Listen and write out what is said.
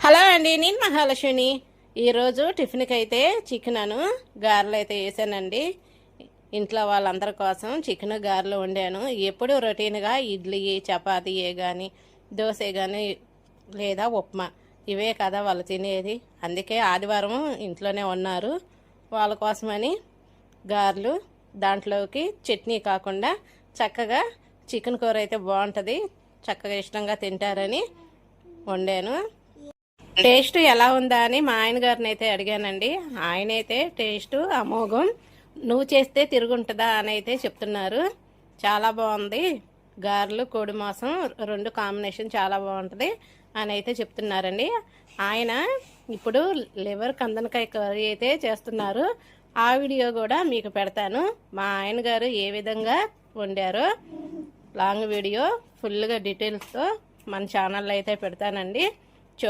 Hello అండి, నేను మహాలక్ష్మిని. ఈరోజు టిఫిన్కి అయితే చికెన్ గారెలు అయితే వేసానండి. ఇంట్లో వాళ్ళందరి కోసం చికెన్ గారెలు వండాను. ఎప్పుడు రొటీన్గా ఇడ్లీ చపాతీ కానీ దోశ కానీ లేదా ఉప్మా ఇవే కదా వాళ్ళు తినేది. అందుకే ఆదివారం ఇంట్లోనే ఉన్నారు, వాళ్ళ కోసమని గారెలు, దాంట్లోకి చట్నీ కాకుండా చక్కగా చికెన్ కూర అయితే బాగుంటుంది, చక్కగా ఇష్టంగా తింటారని వండాను. టేస్ట్ ఎలా ఉందా అని మా ఆయన గారిని అయితే అడిగానండి. ఆయన అయితే టేస్ట్ అమోఘం, నువ్వు చేస్తే తిరుగుంటుందా అని అయితే చెప్తున్నారు. చాలా బాగుంది, గారెలు కోడి మాంసం రెండు కాంబినేషన్ చాలా బాగుంటుంది అని అయితే చెప్తున్నారండి. ఆయన ఇప్పుడు లివర్ కందనకాయ కర్రీ అయితే చేస్తున్నారు. ఆ వీడియో కూడా మీకు పెడతాను, మా ఆయన గారు ఏ విధంగా వండారో. లాంగ్ వీడియో ఫుల్గా డీటెయిల్స్తో మన ఛానల్లో అయితే పెడతానండి.